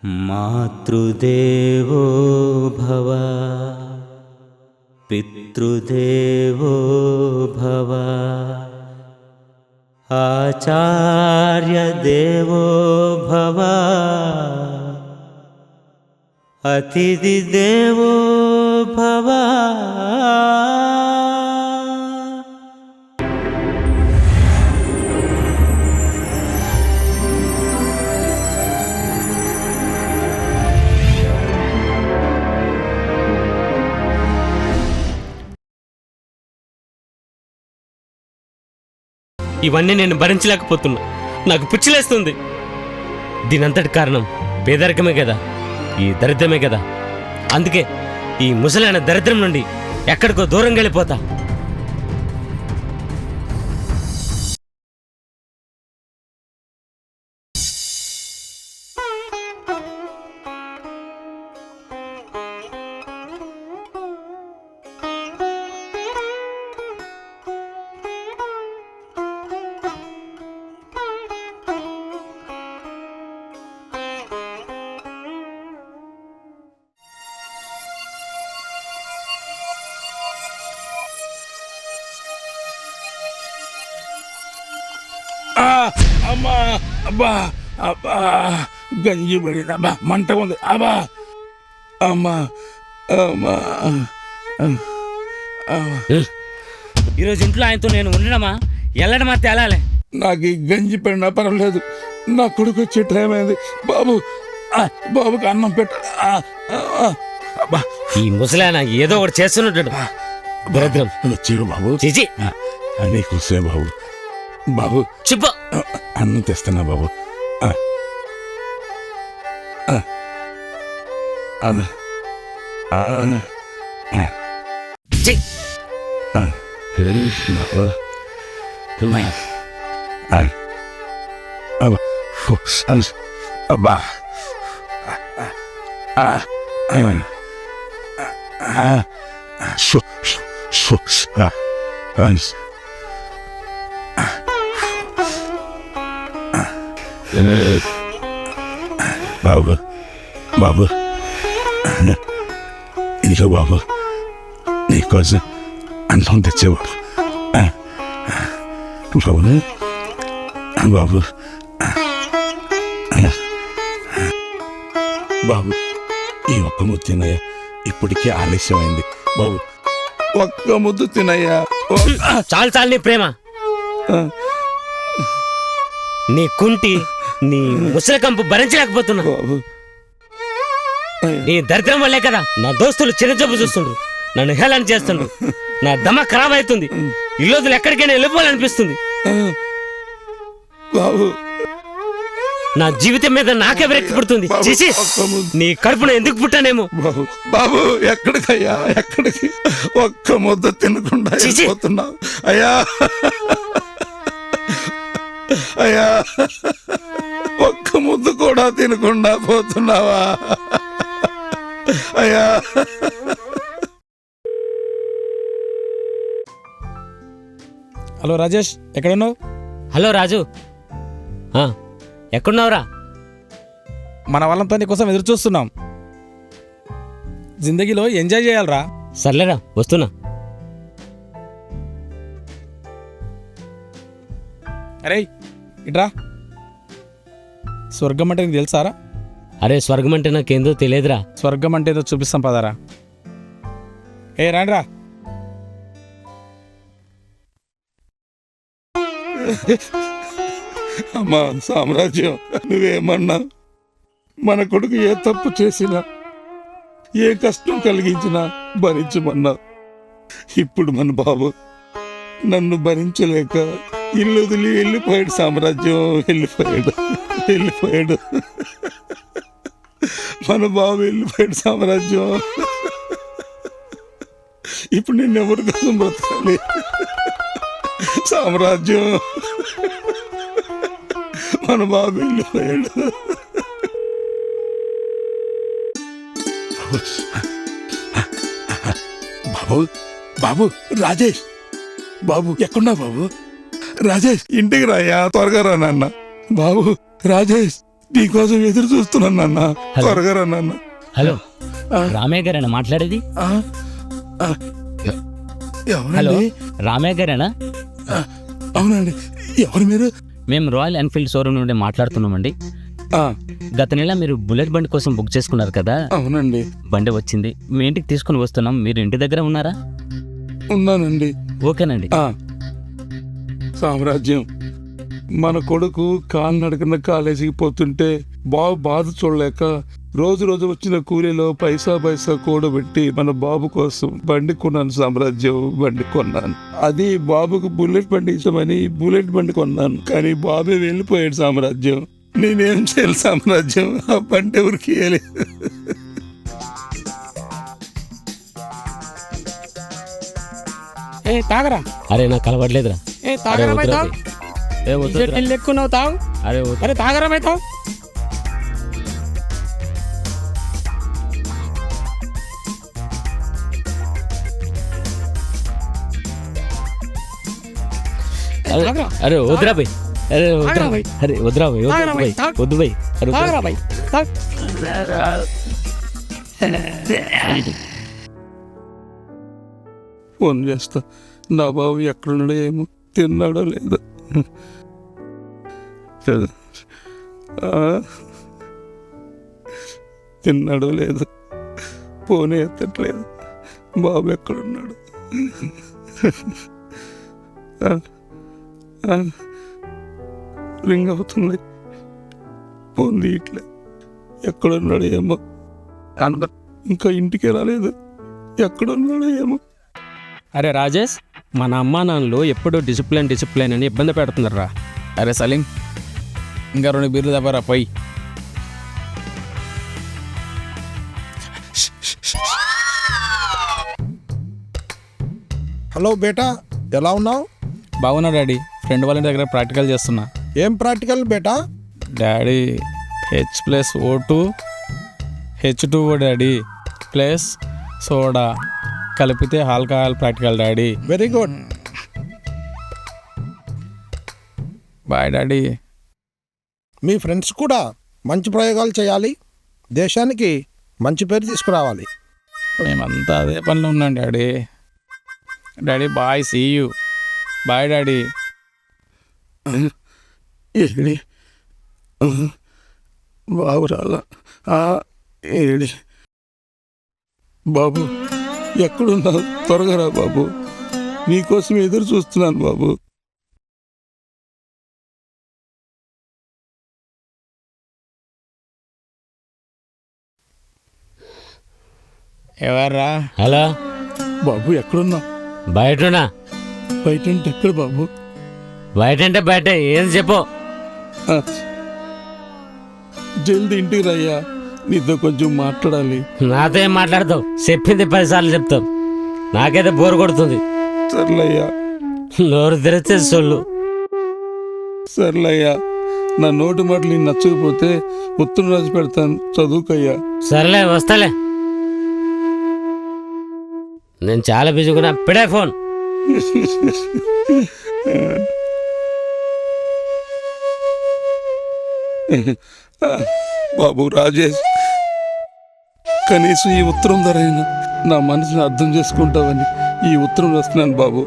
మాతృదేవో భవ పితృదేవో భవ ఆచార్యదేవో భవ అతిథి దేవో భవ. ఇవన్నీ నేను భరించలేకపోతున్నా. నాకు పిచ్చిలేస్తుంది. దీనంతటి కారణం పేదరికమే కదా, ఈ దరిద్రమే కదా. అందుకే ఈ ముసలైన దరిద్రం నుండి ఎక్కడికో దూరంగా వెళ్ళిపోతా. అమ్మా అబ్బా అబ్బా గంజి పడింది. అబ్బా మంట ఉంది. అబ్బా అమ్మా అమ్మా. ఈరోజు ఇంట్లో ఆయనతో నేను ఉండడమా వెళ్ళడమా తేలాలే. నాకు ఈ గంజి పడినా పర్వాలేదు, నా కొడుకు వచ్చే టైం అయింది. బాబు బాబుకి అన్నం పెట్ట. అబ్బా ఈ ముసలాయన ఏదో ఒకటి చేస్తున్నట్టు. దరిద్రం వచ్చేవు బాబు. చిచి నీకోసే బాబు. బాబు చెప్పు. అన్నం తెస్తున్నా బాబు. అబ్బా బాబు బాబు ఇదిగో బాబు, నీకోసం అన్నం తెచ్చే బాబు. బాబు బాబు బాబు ఈ ఒక్క ముద్దు తినయ్యా, ఇప్పటికే ఆలస్యమైంది. బాబు ఒక్క ముద్దు తినయ్యా. చాలు చాలు నీ ప్రేమ, నీ కుంటి, నీ ముసలి కంపు భరించలేకపోతున్నా. బాబు నీ దరిద్రం వల్లే కదా నా దోస్తులు చిన్న జబ్బు చూస్తుండ్రు, నన్ను హేళన చేస్తుండ్రు. నా దమ ఖరాబ్ అవుతుంది. ఈ రోజులు ఎక్కడికైనా వెళ్ళిపోవాలనిపిస్తుంది. బాబు నా జీవితం మీద నాకే విరక్తి పుడుతుంది. చేసి నీ కడుపున ఎందుకు పుట్టానేమో. బాబు బాబు ఎక్కడికయ్యా, ఎక్కడికి? ఒక్క ముద్ద తినకుండా వెళ్ళిపోతున్నావు అయ్యా. అయ్యా ఒక్క ముద్దు కూడా తినకుండా పోతున్నావా అయ్యా? హలో రాజేష్, ఎక్కడున్నావు? హలో రాజు, ఎక్కడున్నావురా? మన వాళ్ళంతా నీకోసం ఎదురు చూస్తున్నాం. జిందగీలో ఎంజాయ్ చేయాలరా. సర్లేరా, వస్తున్నా. అరే ఇట్రా. స్వర్గం అంటే నీకు తెలుసారా? అరే స్వర్గం అంటే నాకేందో తెలియదురా. స్వర్గం అంటే ఏదో చూపిస్తాం పదారా. ఏ రాండ్రా. అమ్మా సామ్రాజ్యం, నువ్వేమన్నా మన కొడుకు ఏ తప్పు చేసినా, ఏ కష్టం కలిగించినా భరించమన్నా. ఇప్పుడు మన బాబు నన్ను భరించలేక ఇల్లు వదిలి వెళ్ళిపోయాడు. సామ్రాజ్యం వెళ్ళిపోయాడు. మన బాబు వెళ్ళిపోయాడు. సామ్రాజ్యం ఇప్పుడు నిన్నెవరి కోసం బ్రతకాలి? సామ్రాజ్యం మన బాబు వెళ్ళిపోయాడు. బాబు బాబు రాజేష్, బాబు ఎక్కడున్నా బాబు? రాజేష్ ఇంటికి రాయా, త్వరగా రా నాన్న. బాబు రాజేష్ నీకోసం ఎదురు చూస్తున్నాను నాన్న. త్వరగా రా నాన్న. హలో రామయ్య గారేనా మాట్లాడేది? ఆ, ఆ, హలో ఎవరండి? రామయ్య గారేనా? అవునండి. ఎవరు మీరు? మేము రాయల్ ఎన్ఫీల్డ్ షోరూమ్ నుండి మాట్లాడుతున్నామండి. ఆ, గత నెల మీరు బుల్లెట్ బండి కోసం బుక్ చేసుకున్నారు కదా, అవునండి. బండి వచ్చింది, మీ ఇంటికి తీసుకుని వస్తున్నాం. మీరు ఇంటి దగ్గర ఉన్నారా? ఉన్నానండి. ఓకేనండి. ఆ, సామ్రాజ్యం, మన కొడుకు కాలినడకన కాలేజీకి పోతుంటే బాధ చూడలేక రోజు వచ్చిన కూలీలో పైసా కూడబెట్టి మన బాబు కోసం బండి కొన్నాను సామ్రాజ్యం. బండి కొన్నాను. అది బాబుకు బుల్లెట్ బండి ఇష్టమని బుల్లెట్ బండి కొన్నాను. కానీ బాబే వెళ్ళిపోయాడు సామ్రాజ్యం. నేనేం చేయాలి సామ్రాజ్యం? ఆ బండి ఎవరికి ఇయ్యలేదు. ఏ తాగరా, అరే నాకు కలవట్లేదురా. ఏ తాగరా బై తాగు. ఏ వద్దురా. చెట్లు ఎక్కున్నావు తాగు. అరే వద్దు. అరే తాగరా బై తాగు. అరే, అరే వద్దురా బై. అరే వద్దురా తాగరా బై. బై. అరే వద్దురా బై. తాగరా బై, తాగు. వద్దు బై. అరే వద్దురా. తాగరా బై తాగు. ఫోన్ చేస్తా. నా బాబు ఎక్కడున్నాడో ఏమో, తిన్నాడో లేదో. తిన్నాడో లేదు, ఫోన్ ఎత్తట్లేదు. బాబు ఎక్కడున్నాడు? రింగ్ అవుతుంది, ఫోన్ తీయట్లే. ఎక్కడున్నాడో ఏమో. ఇంకా ఇంటికి రాలేదు, ఎక్కడున్నాడో ఏమో. అరే రాజేష్, మన అమ్మా నాన్నలు ఎప్పుడు డిసిప్లిన్ అని ఇబ్బంది పెడుతున్నారా. అరే సలీం, ఇంకా 2 బీర్లు తప్పరా పోయి. హలో బేటా, ఎలా ఉన్నావు? బాగున్నా డాడీ, ఫ్రెండ్ వాళ్ళ దగ్గర ప్రాక్టికల్ చేస్తున్నా. ఏం ప్రాక్టికల్ బేటా? Daddy H+O2 H2O daddy plus soda కలిపితే alcohol practical daddy. Very good. Bye daddy. మీ ఫ్రెండ్స్ కూడా మంచి ప్రయోగాలు చేయాలి, దేశానికి మంచి పేరు తీసుకురావాలి. మేమంతా అదే పనిలో ఉన్నాం daddy. Daddy bye, see you. Bye daddy. ఏడి బాబు రాలా? ఏడి బాబు, ఎక్కడున్నావు? త్వరగా రా బాబు, నీకోసం ఎదురు చూస్తున్నాను బాబు. ఎవర్రా? హలో బాబు ఎక్కడున్నావు? బయటనా? బయట అంటే ఎక్కడ బాబు? బయట అంటే బయట ఏం చెప్పు. ఆ, జల్దీ ఇంటికి రయ్యా, నీతో కొంచెం మాట్లాడాలి. నాతో ఏం మాట్లాడతావు? చెప్పింది 10 సార్లు చెప్తావు. నాకైతే బోరు కొడుతుంది. సర్లయ్యా, నోరు తెరిస్తే సొల్లు. సర్లయ్యా, నా నోటి మాటలు నీకు నచ్చకపోతే ఉత్తరం రాసి పెడతాను, చదువుకయ్యా. సరేలే, వస్తాలే. నేను చాలా బిజీగా పెడే ఫోన్. బాబు రాజేష్, కనీసం ఈ ఉత్తరం ధరైనా నా మనసుని అర్థం చేసుకుంటావని ఈ ఉత్తరం రాస్తున్నాను బాబు.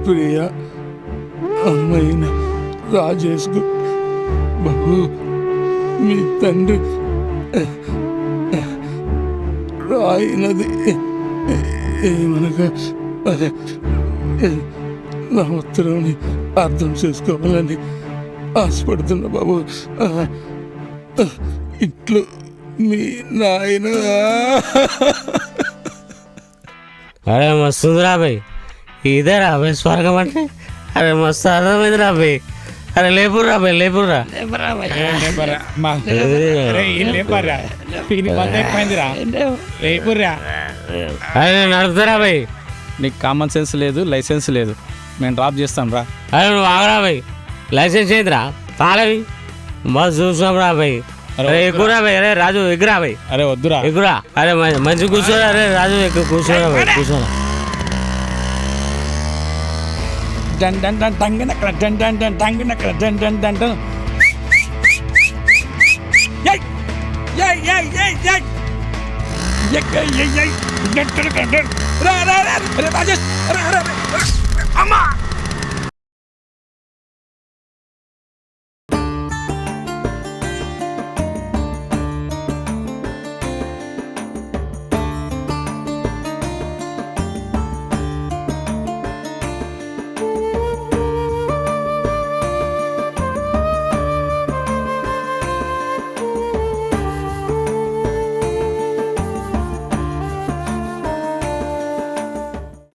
ప్రియ అమ్మైన రాజేష్కు బాబు, మీ తండ్రి రాయినది ఏమనగా నా ఉత్తరాన్ని అర్థం చేసుకోవాలని ఆశపడుతున్నా బాబు. ఇట్లు మీ నాయన. అరే మస్తుంది రాబాయ్, ఇదే రాబాయ్ స్వర్గం అంటే. అరే మస్తు అర్థమైంది రాబాయ్. అరే లేపురు రాబాయ్, లేపురా. అరే నడుపుతా రాబాయ్. నీకు కామన్ సెన్స్ లేదు, లైసెన్స్ లేదు. నేను డ్రాప్ చేస్తాను రా. అరే నువ్వు ఆగరాబాయ్, లైసెన్స్ ఏందిరా? తాళవి మస్తు చూసాం రాబాయ్. అరే ఎక్కువ రాబాయ్. అరే రాజు ఎగురాబాయ్. అరే వద్దురా. ఎగురా. అరే మంచి కూర్చోరా. అరే రాజు ఎక్కువ కూర్చోరా బాయ్, కూర్చోరా. డన్ డన్ డన్ టంగనక్కడ డన్ డన్ డన్ టంగనక్కడ డన్ డన్ డన్ డన్. ఏయ్ ఏయ్ ఏయ్ ఏయ్ ఏయ్ ఏయ్ ఏయ్ ఏయ్ రా రా రా రా రాజేష్ రా రా రా.